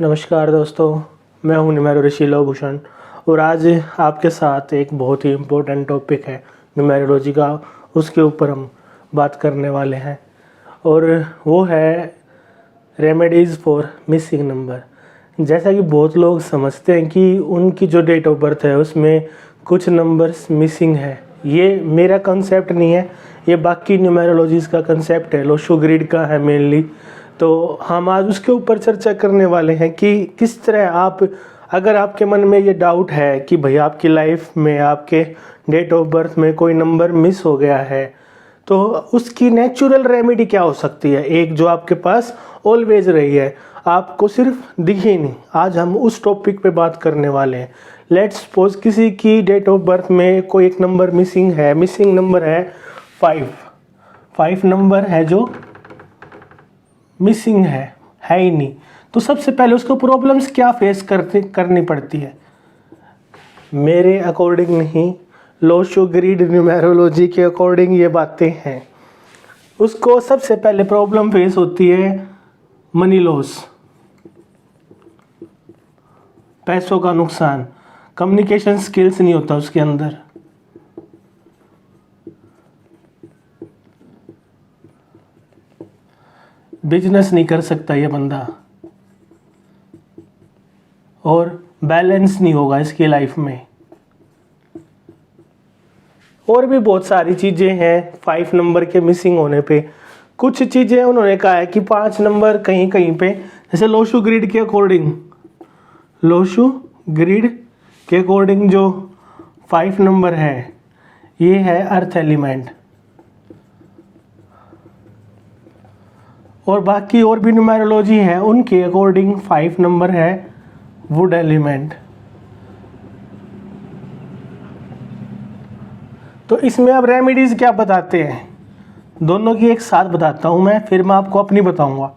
नमस्कार दोस्तों, मैं हूं न्यूमेरो ऋषि लोभूषण और आज आपके साथ एक बहुत ही इम्पोर्टेंट टॉपिक है न्यूमेरोलॉजी का। उसके ऊपर हम बात करने वाले हैं और वो है रेमेडीज़ फॉर मिसिंग नंबर। जैसा कि बहुत लोग समझते हैं कि उनकी जो डेट ऑफ बर्थ है उसमें कुछ नंबर्स मिसिंग है। ये मेरा कंसेप्ट नहीं है, ये बाकी न्यूमेरोलॉजीज़ का कंसेप्ट है, लोशो ग्रिड का है मेनली। तो हम आज उसके ऊपर चर्चा करने वाले हैं कि किस तरह आप, अगर आपके मन में ये डाउट है कि भाई आपकी लाइफ में आपके डेट ऑफ बर्थ में कोई नंबर मिस हो गया है, तो उसकी नेचुरल रेमेडी क्या हो सकती है, एक जो आपके पास ऑलवेज रही है, आपको सिर्फ दिखी नहीं। आज हम उस टॉपिक पे बात करने वाले हैं। लेट्स सपोज किसी की डेट ऑफ बर्थ में कोई एक नंबर मिसिंग है। मिसिंग नंबर है 5 नंबर है जो मिसिंग है ही नहीं। तो सबसे पहले उसको प्रॉब्लम्स क्या फेस करनी पड़ती है, मेरे अकॉर्डिंग नहीं, लोशो ग्रिड न्यूमेरोलॉजी के अकॉर्डिंग ये बातें हैं। उसको सबसे पहले प्रॉब्लम फेस होती है मनी लॉस, पैसों का नुकसान। कम्युनिकेशन स्किल्स नहीं होता उसके अंदर। बिजनेस नहीं कर सकता ये बंदा और बैलेंस नहीं होगा इसकी लाइफ में। और भी बहुत सारी चीज़ें हैं 5 नंबर के मिसिंग होने पे। कुछ चीज़ें उन्होंने कहा है कि 5 नंबर कहीं कहीं पे, जैसे लोशो ग्रिड के अकॉर्डिंग जो 5 नंबर है ये है अर्थ एलिमेंट। और बाकी और भी न्यूमेरोलॉजी है उनके अकॉर्डिंग 5 नंबर है वुड एलिमेंट। तो इसमें अब रेमेडीज क्या बताते हैं, दोनों की एक साथ बताता हूं मैं, फिर मैं आपको अपनी बताऊंगा।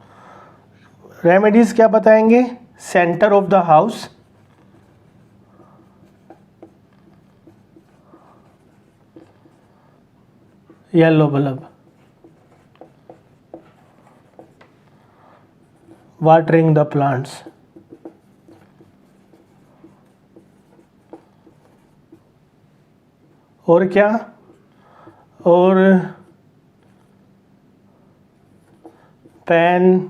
रेमेडीज क्या बताएंगे, centre of the house, yellow bulb, watering the plants, और क्या, और pen,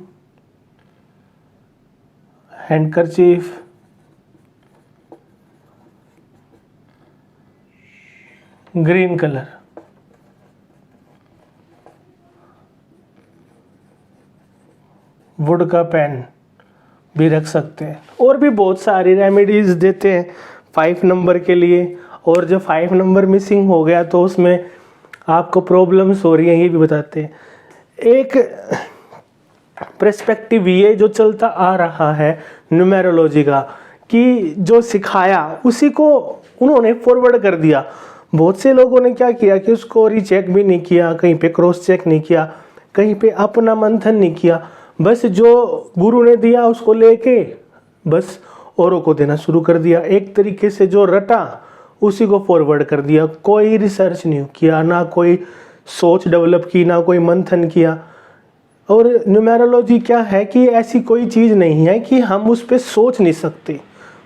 handkerchief, green colour. Wood का पेन भी रख सकते हैं। और भी बहुत सारी रेमेडीज देते हैं 5 नंबर के लिए। और जब 5 नंबर मिसिंग हो गया तो उसमें आपको प्रॉब्लम्स हो रही हैं ये भी बताते हैं। एक पर्सपेक्टिव ये जो चलता आ रहा है न्यूमेरोलॉजी का कि जो सिखाया उसी को उन्होंने फॉरवर्ड कर दिया। बहुत से लोगों ने क्या किया कि उसको रीचेक भी नहीं किया, कहीं पे क्रॉस चेक नहीं किया, कहीं पे अपना मंथन नहीं किया, बस जो गुरु ने दिया उसको लेके बस औरों को देना शुरू कर दिया। एक तरीके से जो रटा उसी को फॉरवर्ड कर दिया। कोई रिसर्च नहीं किया, ना कोई सोच डेवलप की, ना कोई मंथन किया। और न्यूमेरोलॉजी क्या है कि ऐसी कोई चीज़ नहीं है कि हम उस पर सोच नहीं सकते।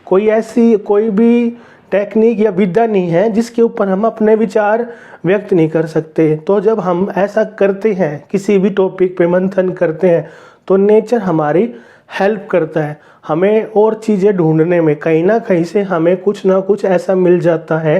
कोई ऐसी कोई भी टेक्निक या विद्या नहीं है जिसके ऊपर हम अपने विचार व्यक्त नहीं कर सकते। तो जब हम ऐसा करते हैं, किसी भी टॉपिक पे मंथन करते हैं, तो नेचर हमारी हेल्प करता है हमें और चीज़ें ढूंढने में। कहीं ना कहीं से हमें कुछ ना कुछ ऐसा मिल जाता है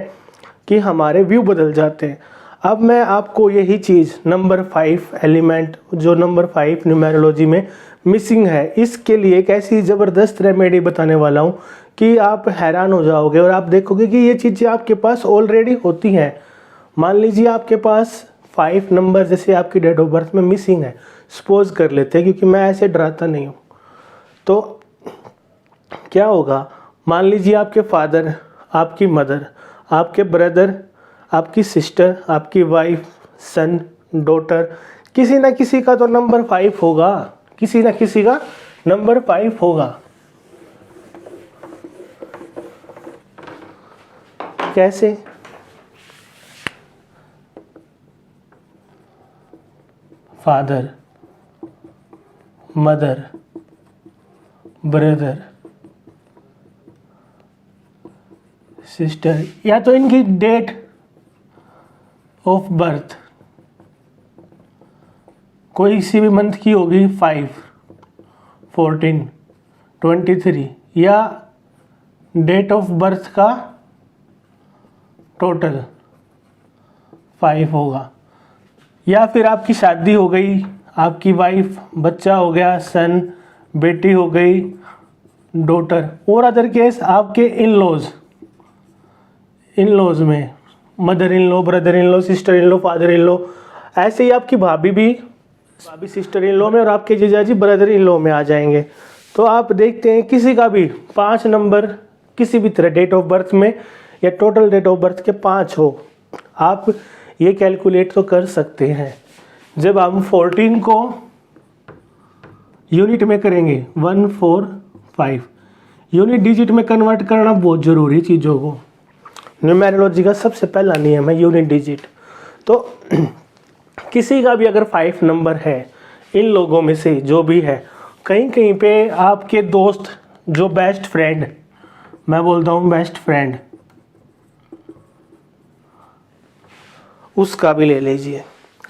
कि हमारे व्यू बदल जाते हैं। अब मैं आपको यही चीज़ नंबर 5 एलिमेंट, जो नंबर 5 न्यूमेरोलॉजी में मिसिंग है, इसके लिए एक ऐसी ज़बरदस्त रेमेडी बताने वाला हूँ कि आप हैरान हो जाओगे और आप देखोगे कि ये चीज़ें आपके पास ऑलरेडी होती हैं। मान लीजिए आपके पास 5 नंबर जैसे आपकी डेट ऑफ बर्थ में मिसिंग है, सपोज कर लेते हैं, क्योंकि मैं ऐसे डराता नहीं हूँ। तो क्या होगा, मान लीजिए आपके फादर, आपकी मदर, आपके ब्रदर, आपकी सिस्टर, आपकी वाइफ, सन, डॉटर, किसी ना किसी का तो नंबर 5 होगा, किसी ना किसी का नंबर 5 होगा। कैसे, फादर, मदर, ब्रदर सिस्टर, या तो इनकी डेट ऑफ बर्थ कोई सी भी मंथ की होगी, 5, 14, 23, या डेट ऑफ बर्थ का टोटल 5 होगा, या फिर आपकी शादी हो गई, आपकी वाइफ, बच्चा हो गया, सन, बेटी हो गई, डॉटर, और अदर केस आपके इन लॉज में mother in law, brother in law, sister in law, father in law, ऐसे ही आपकी भाभी सिस्टर इन लॉ में और आपके जीजाजी ब्रदर इन लॉ में आ जाएंगे। तो आप देखते हैं किसी का भी 5 नंबर किसी भी तरह डेट ऑफ बर्थ में या टोटल डेट ऑफ बर्थ के 5 हो, आप ये कैलकुलेट तो कर सकते हैं। जब हम 14 को यूनिट में करेंगे 145, यूनिट डिजिट में कन्वर्ट करना बहुत ज़रूरी चीज़ों को। न्यूमेरोलॉजी का सबसे पहला नियम है यूनिट डिजिट। तो किसी का भी अगर 5 नंबर है, इन लोगों में से जो भी है, कहीं कहीं पे आपके दोस्त जो बेस्ट फ्रेंड, मैं बोलता हूँ बेस्ट फ्रेंड, उसका भी ले लीजिए।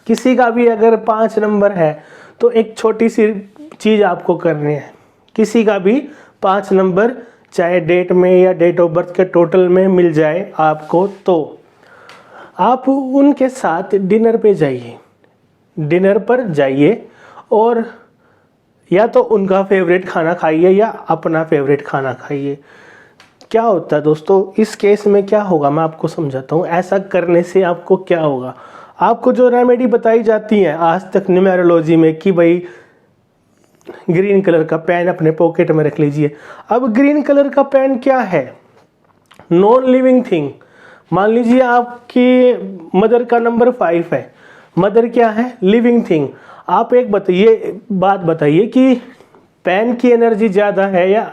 किसी का भी अगर 5 नंबर है तो एक छोटी सी चीज़ आपको करनी है, किसी का भी 5 नंबर चाहे डेट में या डेट ऑफ बर्थ के टोटल में मिल जाए आपको, तो आप उनके साथ डिनर पे जाइए, डिनर पर जाइए और या तो उनका फेवरेट खाना खाइए या अपना फेवरेट खाना खाइए। क्या होता है दोस्तों, इस केस में क्या होगा मैं आपको समझाता हूँ। ऐसा करने से आपको क्या होगा, आपको जो रेमेडी बताई जाती है आज तक न्यूमेरोलॉजी में कि भाई ग्रीन कलर का पेन अपने पॉकेट में रख लीजिए। अब ग्रीन कलर का पेन क्या है, नॉन लिविंग थिंग। मान लीजिए आपकी मदर का नंबर 5 है, मदर क्या है, लिविंग थिंग। आप एक बात बताइए कि पेन की एनर्जी ज़्यादा है या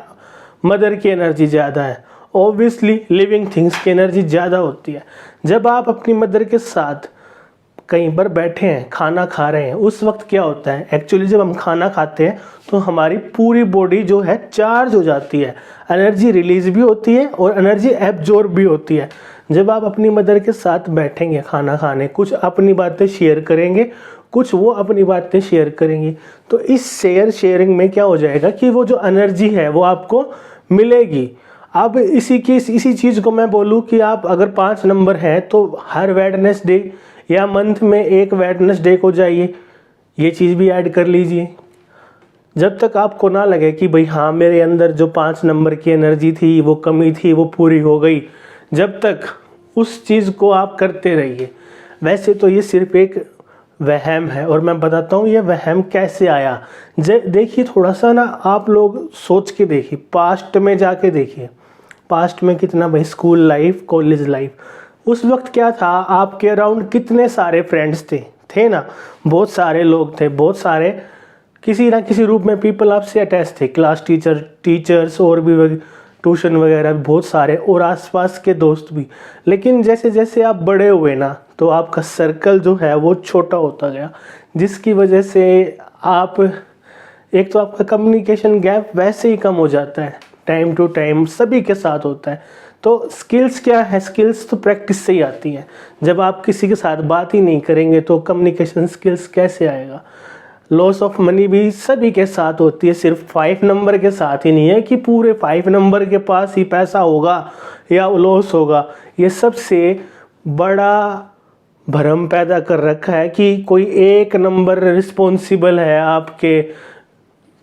मदर की एनर्जी ज़्यादा है? ऑब्वियसली लिविंग थिंग्स की एनर्जी ज़्यादा होती है। जब आप अपनी मदर के साथ कहीं पर बैठे हैं, खाना खा रहे हैं, उस वक्त क्या होता है, एक्चुअली जब हम खाना खाते हैं तो हमारी पूरी बॉडी जो है चार्ज हो जाती है, एनर्जी रिलीज भी होती है और एनर्जी एब्जॉर्ब भी होती है। जब आप अपनी मदर के साथ बैठेंगे खाना खाने, कुछ अपनी बातें शेयर करेंगे, कुछ वो अपनी बातें शेयर करेंगी, तो इस शेयरिंग में क्या हो जाएगा कि वो जो एनर्जी है वो आपको मिलेगी। अब इसी चीज़ को मैं बोलूँ कि आप अगर 5 नंबर हैं तो हर वेडनेसडे या मंथ में एक वेडनेसडे को जाइए, ये चीज़ भी ऐड कर लीजिए। जब तक आपको ना लगे कि भाई हाँ मेरे अंदर जो 5 नंबर की एनर्जी थी, वो कमी थी, वो पूरी हो गई, जब तक उस चीज़ को आप करते रहिए। वैसे तो ये सिर्फ एक वहम है और मैं बताता हूँ ये वहम कैसे आया। देखिए थोड़ा सा ना आप लोग सोच के देखिए, पास्ट में जाके देखिए, पास्ट में कितना भाई स्कूल लाइफ, कॉलेज लाइफ, उस वक्त क्या था, आपके अराउंड कितने सारे फ्रेंड्स थे ना, बहुत सारे लोग थे, बहुत सारे किसी ना किसी रूप में पीपल आपसे अटैच थे, क्लास टीचर्स और भी ट्यूशन वगैरह भी बहुत सारे, और आसपास के दोस्त भी। लेकिन जैसे जैसे आप बड़े हुए ना तो आपका सर्कल जो है वो छोटा होता गया, जिसकी वजह से आप एक तो आपका कम्युनिकेशन गैप वैसे ही कम हो जाता है, टाइम टू टाइम सभी के साथ होता है। तो स्किल्स क्या है, स्किल्स तो प्रैक्टिस से ही आती हैं। जब आप किसी के साथ बात ही नहीं करेंगे तो कम्युनिकेशन स्किल्स कैसे आएगा। लॉस ऑफ मनी भी सभी के साथ होती है, सिर्फ 5 नंबर के साथ ही नहीं है कि पूरे 5 नंबर के पास ही पैसा होगा या लॉस होगा। ये सबसे बड़ा भ्रम पैदा कर रखा है कि कोई एक नंबर रिस्पॉन्सिबल है आपके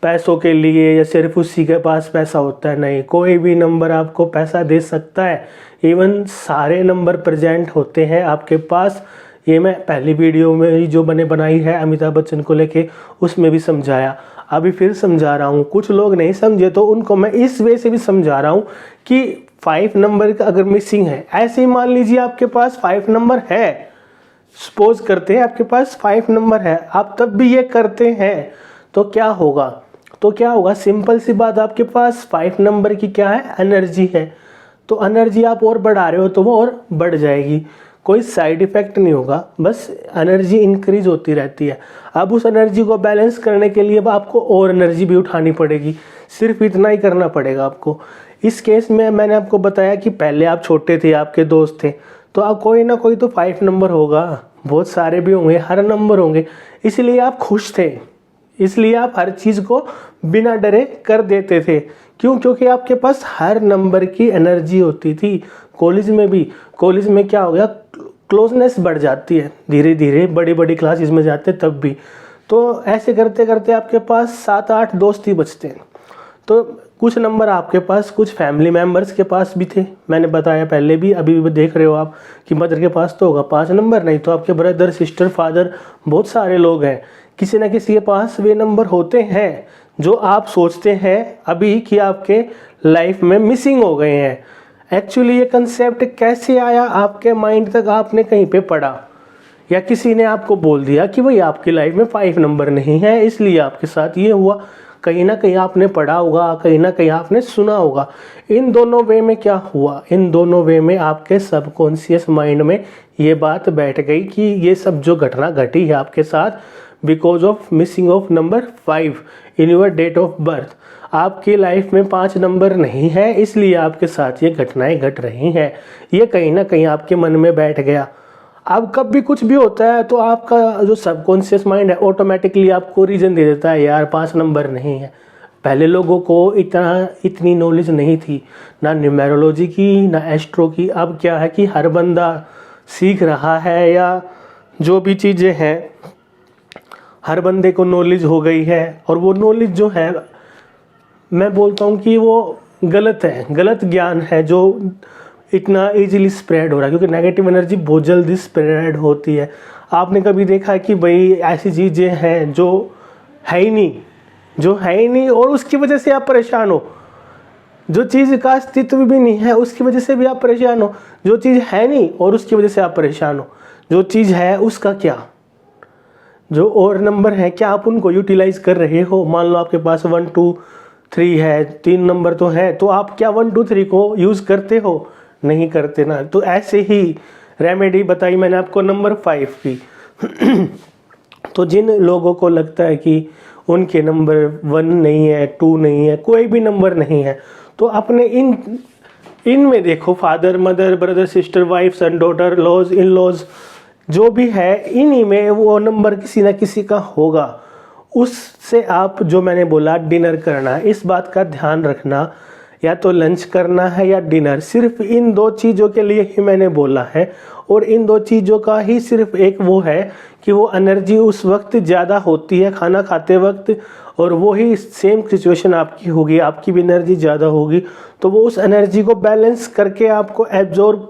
पैसों के लिए या सिर्फ उसी के पास पैसा होता है। नहीं, कोई भी नंबर आपको पैसा दे सकता है, इवन सारे नंबर प्रेजेंट होते हैं आपके पास। ये मैं पहली वीडियो में जो बनाई है अमिताभ बच्चन को लेके, उसमें भी समझाया, अभी फिर समझा रहा हूँ। कुछ लोग नहीं समझे तो उनको मैं इस वे से भी समझा रहा हूँ कि 5 नंबर का अगर मिसिंग है, ऐसे ही मान लीजिए आपके पास 5 नंबर है, सपोज करते हैं आपके पास 5 नंबर है, आप तब भी ये करते हैं तो क्या होगा, सिंपल सी बात, आपके पास 5 नंबर की क्या है, एनर्जी है। तो एनर्जी आप और बढ़ा रहे हो तो वो और बढ़ जाएगी। कोई साइड इफ़ेक्ट नहीं होगा, बस एनर्जी इंक्रीज होती रहती है। अब उस एनर्जी को बैलेंस करने के लिए अब आपको और एनर्जी भी उठानी पड़ेगी, सिर्फ इतना ही करना पड़ेगा आपको। इस केस में मैंने आपको बताया कि पहले आप छोटे थे, आपके दोस्त थे, तो आप कोई ना कोई तो 5 नंबर होगा, बहुत सारे भी होंगे, हर नंबर होंगे, इसलिए आप खुश थे, इसलिए आप हर चीज़ को बिना डरे कर देते थे। क्यों? क्योंकि आपके पास हर नंबर की एनर्जी होती थी। कॉलेज में भी, कॉलेज में क्या हो गया, क्लोजनेस बढ़ जाती है धीरे धीरे, बड़ी बड़ी क्लासेस में जाते तब भी। तो ऐसे करते करते आपके पास 7-8 दोस्त ही बचते हैं। तो कुछ नंबर आपके पास कुछ फैमिली मेम्बर्स के पास भी थे, मैंने बताया पहले भी, अभी भी देख रहे हो आप कि मदर के पास तो होगा 5 नंबर, नहीं तो आपके ब्रदर, सिस्टर, फादर, बहुत सारे लोग हैं, किसी न किसी के पास वे नंबर होते हैं जो आप सोचते हैं अभी कि आपके लाइफ में मिसिंग हो गए हैं। एक्चुअली ये कंसेप्ट कैसे आया आपके माइंड तक? आपने कहीं पे पढ़ा या किसी ने आपको बोल दिया कि भाई आपकी लाइफ में 5 नंबर नहीं है, इसलिए आपके साथ ये हुआ। कहीं ना कहीं आपने पढ़ा होगा, कहीं ना कहीं आपने सुना होगा। इन दोनों वे में क्या हुआ, इन दोनों वे में आपके सबकॉन्शियस माइंड में ये बात बैठ गई कि ये सब जो घटना घटी है आपके साथ because of missing of number 5 in your date of birth. आपकी लाइफ में 5 नंबर नहीं है, इसलिए आपके साथ ये घटनाएं घट रही हैं। ये कहीं ना कहीं आपके मन में बैठ गया। अब कब भी कुछ भी होता है तो आपका जो सबकॉन्शियस माइंड है ऑटोमेटिकली आपको रीज़न दे देता है, यार 5 नंबर नहीं है। पहले लोगों को इतनी नॉलेज नहीं थी, ना न्यूमेरोलॉजी की, ना एस्ट्रो की। अब क्या है कि हर बंदा सीख रहा है, या जो भी चीज़ें हैं हर बंदे को नॉलेज हो गई है। और वो नॉलेज जो है मैं बोलता हूँ कि वो गलत है, गलत ज्ञान है जो इतना इजीली स्प्रेड हो रहा है, क्योंकि नेगेटिव एनर्जी बहुत जल्दी स्प्रेड होती है। आपने कभी देखा है कि भाई ऐसी चीज़ें हैं जो है ही नहीं, जो है ही नहीं, और उसकी वजह से आप परेशान हो। जो चीज़ का अस्तित्व भी नहीं है उसकी वजह से भी आप परेशान हो। जो चीज़ है नहीं और उसकी वजह से आप परेशान हो। जो चीज़ है उसका क्या, जो और नंबर है क्या आप उनको यूटिलाइज कर रहे हो? मान लो आपके पास 1 2 3 है, 3 नंबर तो है, तो आप क्या 1 2 3 को यूज़ करते हो? नहीं करते ना। तो ऐसे ही रेमेडी बताई मैंने आपको नंबर 5 की। तो जिन लोगों को लगता है कि उनके नंबर 1 नहीं है, 2 नहीं है, कोई भी नंबर नहीं है, तो अपने इनमें देखो, father, mother, brother, sister, wife, son, daughter, laws, in laws, जो भी है इन्हीं में वो नंबर किसी ना किसी का होगा। उससे आप, जो मैंने बोला, डिनर करना, इस बात का ध्यान रखना, या तो लंच करना है या डिनर, सिर्फ इन 2 चीज़ों के लिए ही मैंने बोला है। और इन 2 चीज़ों का ही सिर्फ एक वो है कि वो एनर्जी उस वक्त ज़्यादा होती है खाना खाते वक्त, और वो ही सेम सिचुएशन आपकी होगी, आपकी भी एनर्जी ज़्यादा होगी, तो वो उस एनर्जी को बैलेंस करके आपको एब्जॉर्ब,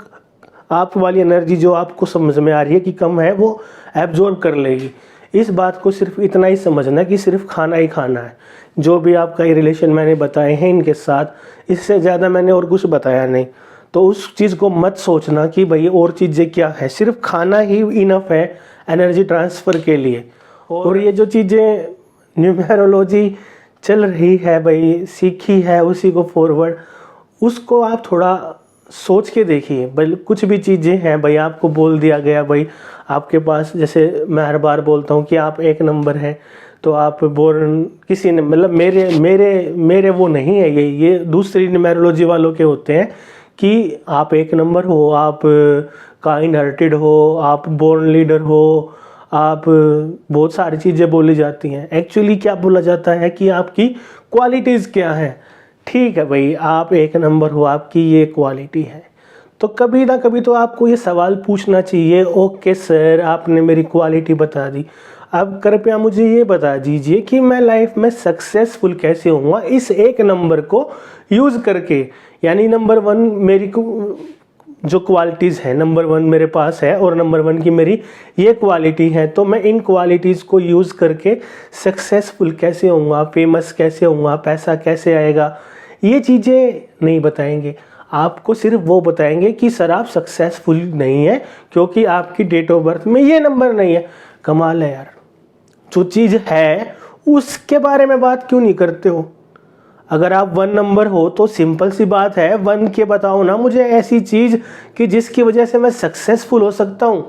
आप वाली एनर्जी जो आपको समझ में आ रही है कि कम है, वो एब्जॉर्ब कर लेगी। इस बात को सिर्फ इतना ही समझना कि सिर्फ खाना ही खाना है। जो भी आपका ये रिलेशन मैंने बताए हैं इनके साथ, इससे ज़्यादा मैंने और कुछ बताया नहीं। तो उस चीज़ को मत सोचना कि भाई और चीज़ें क्या है, सिर्फ खाना ही इनफ है एनर्जी ट्रांसफ़र के लिए। और ये जो चीज़ें न्यूमेरोलॉजी चल रही है भाई, सीखी है उसी को फॉरवर्ड, उसको आप थोड़ा सोच के देखिए। भाई कुछ भी चीज़ें हैं भाई, आपको बोल दिया गया भाई आपके पास, जैसे मैं हर बार बोलता हूँ कि आप 1 नंबर हैं, तो आप बोर्न किसी ने, मतलब मेरे वो नहीं है, ये दूसरी न्यूमेरोलॉजी वालों के होते हैं कि आप 1 नंबर हो, आप काइंड हार्टेड हो, आप बोर्न लीडर हो, आप बहुत सारी चीज़ें बोली जाती हैं। एक्चुअली क्या बोला जाता है कि आपकी क्वालिटीज़ क्या हैं। ठीक है भाई, आप 1 नंबर हो, आपकी ये क्वालिटी है, तो कभी ना कभी तो आपको ये सवाल पूछना चाहिए, ओके सर आपने मेरी क्वालिटी बता दी, अब कृपया मुझे ये बता दीजिए कि मैं लाइफ में सक्सेसफुल कैसे होऊंगा इस 1 नंबर को यूज़ करके। यानी नंबर 1 मेरी जो क्वालिटीज़ है, नंबर 1 मेरे पास है और नंबर 1 की मेरी ये क्वालिटी है, तो मैं इन क्वालिटीज़ को यूज़ करके सक्सेसफुल कैसे होऊंगा, फेमस कैसे होऊंगा, पैसा कैसे आएगा, ये चीज़ें नहीं बताएंगे। आपको सिर्फ वो बताएंगे कि सर आप सक्सेसफुल नहीं है क्योंकि आपकी डेट ऑफ बर्थ में ये नंबर नहीं है। कमाल है यार, जो चीज़ है उसके बारे में बात क्यों नहीं करते हो? अगर आप 1 नंबर हो तो सिंपल सी बात है, 1 के बताओ ना मुझे ऐसी चीज़ कि जिसकी वजह से मैं सक्सेसफुल हो सकता हूँ।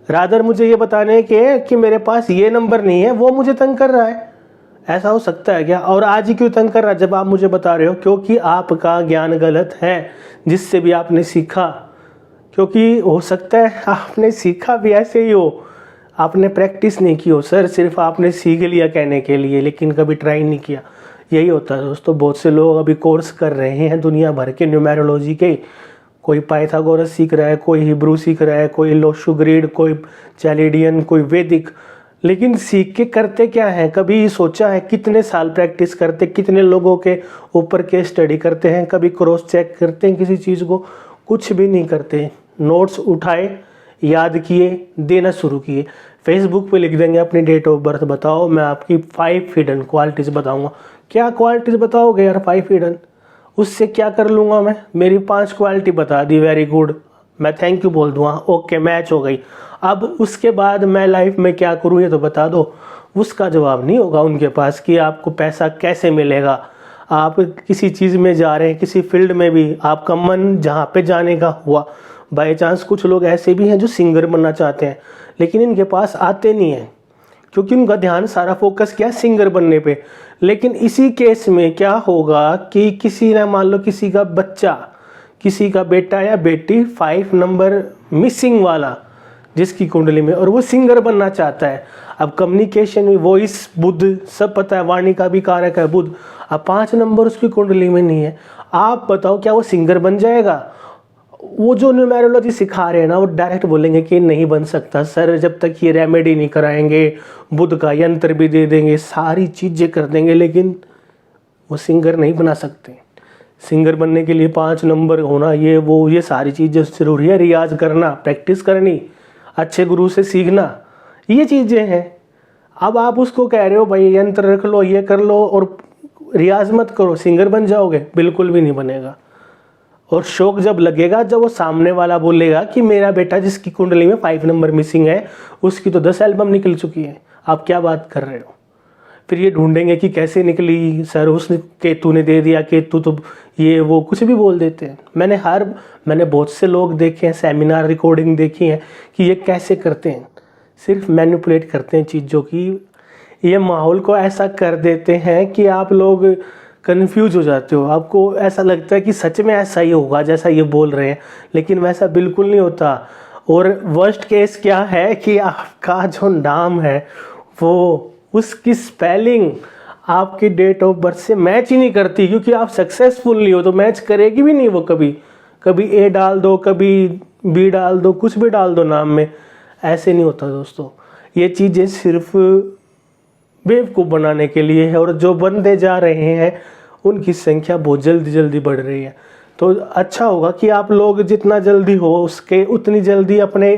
रादर मुझे ये बताने के कि मेरे पास ये नंबर नहीं है, वो मुझे तंग कर रहा है। ऐसा हो सकता है क्या? और आज ही क्यों तंग कर रहा है जब आप मुझे बता रहे हो? क्योंकि आपका ज्ञान गलत है जिससे भी आपने सीखा। क्योंकि हो सकता है आपने सीखा भी ऐसे ही हो, आपने प्रैक्टिस नहीं की हो सर, सिर्फ आपने सीख लिया कहने के लिए, लेकिन कभी ट्राई नहीं किया। यही होता है दोस्तों। बहुत से लोग अभी कोर्स कर रहे हैं दुनिया भर के न्यूमेरोलॉजी के। कोई पाइथागोरस सीख रहा है, कोई हिब्रू सीख रहा है, कोई लोशुग्रीड, कोई चैलिडियन, कोई वैदिक। लेकिन सीख के करते क्या है? कभी सोचा है कितने साल प्रैक्टिस करते, कितने लोगों के ऊपर के स्टडी करते हैं, कभी क्रॉस चेक करते हैं किसी चीज़ को? कुछ भी नहीं करते। नोट्स उठाए, याद किए, देना शुरू किए, फेसबुक पे लिख देंगे अपनी डेट ऑफ बर्थ बताओ, मैं आपकी 5 हिडन क्वालिटीज़ बताऊंगा। क्या क्वालिटीज़ बताओगे यार 5 हिडन? उससे क्या कर लूँगा मैं? मेरी 5 क्वालिटी बता दी, वेरी गुड, मैं थैंक यू बोल दूँगा, ओके मैच हो गई। अब उसके बाद मैं लाइफ में क्या करूँ ये तो बता दो। उसका जवाब नहीं होगा उनके पास कि आपको पैसा कैसे मिलेगा। आप किसी चीज़ में जा रहे हैं, किसी फील्ड में भी आपका मन जहाँ पे जाने का हुआ, बाई चांस कुछ लोग ऐसे भी हैं जो सिंगर बनना चाहते हैं लेकिन इनके पास आते नहीं हैं क्योंकि उनका ध्यान सारा फोकस क्या है? सिंगर बनने पे। लेकिन इसी केस में क्या होगा कि किसी ने, मान लो किसी का बच्चा, किसी का बेटा या बेटी 5 नंबर मिसिंग वाला जिसकी कुंडली में, और वो सिंगर बनना चाहता है। अब कम्युनिकेशन, वॉइस, बुध सब पता है, वाणी का भी कारक है बुध। अब 5 नंबर उसकी कुंडली में नहीं है, आप बताओ क्या वो सिंगर बन जाएगा? वो जो न्यूमेरोलॉजी सिखा रहे हैं ना, वो डायरेक्ट बोलेंगे कि नहीं बन सकता सर, जब तक ये रेमेडी नहीं कराएंगे, बुध का यंत्र भी दे देंगे, सारी चीज़ें कर देंगे, लेकिन वो सिंगर नहीं बना सकते। सिंगर बनने के लिए 5 नंबर होना, ये सारी चीज़ें ज़रूरी है। रियाज करना, प्रैक्टिस करनी, अच्छे गुरु से सीखना, ये चीज़ें हैं। अब आप उसको कह रहे हो भाई यंत्र रख लो, ये कर लो और रियाज मत करो, सिंगर बन जाओगे? बिल्कुल भी नहीं बनेगा। और शौक जब लगेगा जब वो सामने वाला बोलेगा कि मेरा बेटा जिसकी कुंडली में 5 नंबर मिसिंग है उसकी तो 10 एल्बम निकल चुकी है, आप क्या बात कर रहे हो? फिर ये ढूंढेंगे कि कैसे निकली सर, उसने केतु ने दे दिया, केतु तो ये वो कुछ भी बोल देते हैं। मैंने बहुत से लोग देखे हैं, सेमिनार रिकॉर्डिंग देखी है कि ये कैसे करते हैं, सिर्फ मैनिपुलेट करते हैं चीज़ों की। ये माहौल को ऐसा कर देते हैं कि आप लोग कंफ्यूज हो जाते हो, आपको ऐसा लगता है कि सच में ऐसा ही होगा जैसा ये बोल रहे हैं, लेकिन वैसा बिल्कुल नहीं होता। और वर्स्ट केस क्या है कि आपका जो नाम है वो, उसकी स्पेलिंग आपकी डेट ऑफ बर्थ से मैच ही नहीं करती, क्योंकि आप सक्सेसफुल नहीं हो तो मैच करेगी भी नहीं वो। कभी ए डाल दो, कभी बी डाल दो, कुछ भी डाल दो नाम में, ऐसे नहीं होता दोस्तों। ये चीज़ें सिर्फ बेवकूफ़ बनाने के लिए है, और जो बनते जा रहे हैं उनकी संख्या बहुत जल्दी बढ़ रही है। तो अच्छा होगा कि आप लोग जितना जल्दी हो उसके उतनी जल्दी अपने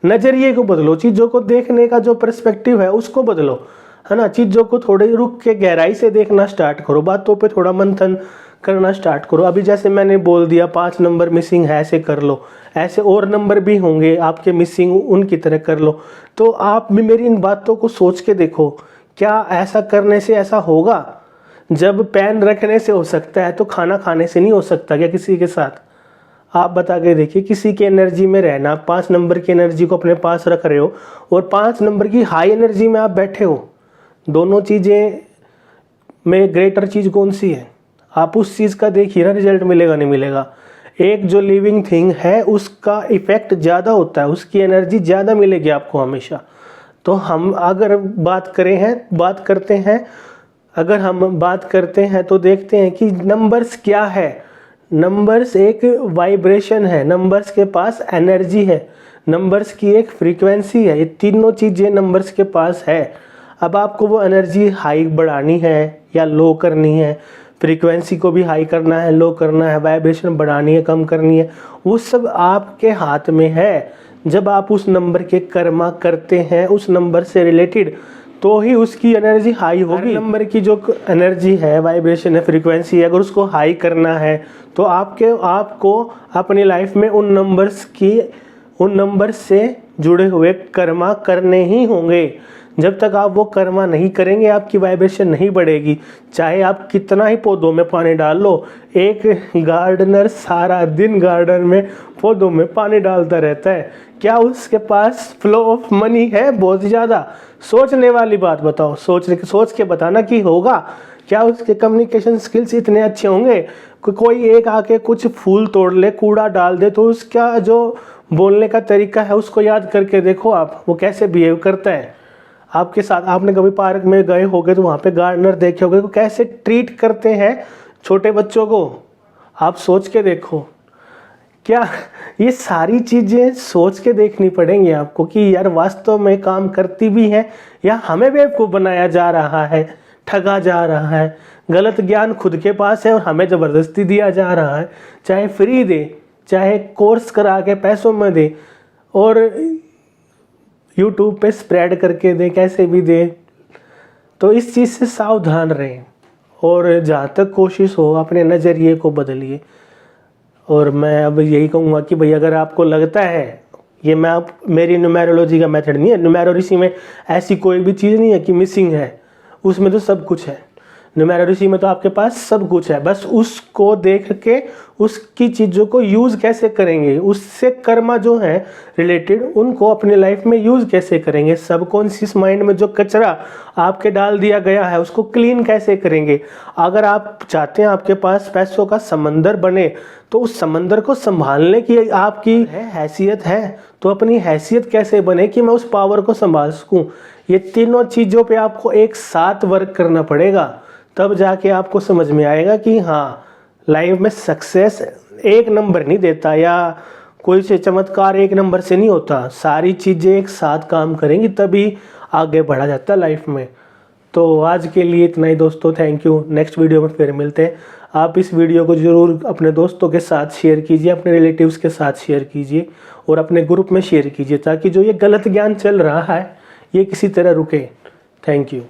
नज़रिए को बदलो, चीज़ों को देखने का जो पर्सपेक्टिव है उसको बदलो, है ना। चीज़ों को थोड़े रुक के गहराई से देखना स्टार्ट करो, बातों पे थोड़ा मंथन करना स्टार्ट करो। अभी जैसे मैंने बोल दिया 5 नंबर मिसिंग है, ऐसे कर लो, ऐसे और नंबर भी होंगे आपके मिसिंग, उनकी तरह कर लो। तो आप भी मेरी इन बातों को सोच के देखो, क्या ऐसा करने से ऐसा होगा? जब पैन रखने से हो सकता है तो खाना खाने से नहीं हो सकता क्या किसी के साथ? आप बता के देखिए, किसी की एनर्जी में रहना, 5 नंबर की एनर्जी को अपने पास रख रहे हो और 5 नंबर की हाई एनर्जी में आप बैठे हो, दोनों चीज़ें में ग्रेटर चीज़ कौन सी है? आप उस चीज़ का देखिए ना, रिजल्ट मिलेगा नहीं मिलेगा। एक जो लिविंग थिंग है उसका इफेक्ट ज़्यादा होता है, उसकी एनर्जी ज़्यादा मिलेगी आपको हमेशा। तो हम अगर बात करते हैं तो देखते हैं कि नंबर्स क्या है। नंबर्स एक वाइब्रेशन है, नंबर्स के पास एनर्जी है, नंबर्स की एक फ्रीक्वेंसी है, ये तीनों चीज़ें नंबर्स के पास है। अब आपको वो एनर्जी हाई बढ़ानी है या लो करनी है, फ्रीक्वेंसी को भी हाई करना है, लो करना है, वाइब्रेशन बढ़ानी है, कम करनी है, वो सब आपके हाथ में है। जब आप उस नंबर के कर्मा करते हैं, उस नंबर से रिलेटेड, तो ही उसकी एनर्जी हाई होगी। नंबर की जो एनर्जी है, वाइब्रेशन है, फ्रीक्वेंसी है, अगर उसको हाई करना है तो आपको अपनी लाइफ में उन नंबर्स से जुड़े हुए कर्मा करने ही होंगे। जब तक आप वो कर्मा नहीं करेंगे आपकी वाइब्रेशन नहीं बढ़ेगी। चाहे आप कितना ही पौधों में पानी डाल लो, एक गार्डनर सारा दिन गार्डन में पौधों में पानी डालता रहता है, क्या उसके पास फ्लो ऑफ मनी है? बहुत ज़्यादा। सोचने वाली बात बताओ, सोच के बताना कि होगा क्या? उसके कम्युनिकेशन स्किल्स इतने अच्छे होंगे? कोई एक आके कुछ फूल तोड़ ले, कूड़ा डाल दे, तो उसका जो बोलने का तरीका है उसको याद करके देखो आप, वो कैसे बिहेव करता है आपके साथ। आपने कभी पार्क में गए होगे तो वहाँ पे गार्डनर देखे होगे, तो कैसे ट्रीट करते हैं छोटे बच्चों को, आप सोच के देखो। क्या ये सारी चीज़ें सोच के देखनी पड़ेंगी आपको कि यार वास्तव में काम करती भी हैं या हमें बेवकूफ़ बनाया जा रहा है, ठगा जा रहा है। गलत ज्ञान खुद के पास है और हमें ज़बरदस्ती दिया जा रहा है, चाहे फ्री दे, चाहे कोर्स करा के पैसों में दे और यूट्यूब पे स्प्रेड करके दे, कैसे भी दे। तो इस चीज़ से सावधान रहें और जहाँ तक कोशिश हो अपने नज़रिए को बदलिए। और मैं अब यही कहूँगा कि भाई अगर आपको लगता है, ये मेरी न्यूमेरोलॉजी का मेथड नहीं है, न्यूमेरोलॉजी में ऐसी कोई भी चीज़ नहीं है कि मिसिंग है, उसमें तो सब कुछ है। न्यूमेरोलॉजी में तो आपके पास सब कुछ है, बस उसको देख के उसकी चीज़ों को यूज़ कैसे करेंगे, उससे कर्मा जो है रिलेटेड उनको अपने लाइफ में यूज़ कैसे करेंगे, सबकॉन्शियस माइंड में जो कचरा आपके डाल दिया गया है उसको क्लीन कैसे करेंगे। अगर आप चाहते हैं आपके पास पैसों का समंदर बने, तो उस समंदर को संभालने की आपकी हैसियत है, तो अपनी हैसियत कैसे बने कि मैं उस पावर को संभाल सकूँ। ये तीनों चीज़ों पे आपको एक साथ वर्क करना पड़ेगा, तब जाके आपको समझ में आएगा कि हाँ, लाइफ में सक्सेस एक नंबर नहीं देता या कोई से चमत्कार एक नंबर से नहीं होता। सारी चीज़ें एक साथ काम करेंगी तभी आगे बढ़ा जाता है लाइफ में। तो आज के लिए इतना ही दोस्तों, थैंक यू। नेक्स्ट वीडियो में फिर मिलते हैं। आप इस वीडियो को ज़रूर अपने दोस्तों के साथ शेयर कीजिए, अपने रिलेटिव्स के साथ शेयर कीजिए और अपने ग्रुप में शेयर कीजिए, ताकि जो ये गलत ज्ञान चल रहा है ये किसी तरह रुके। Thank you.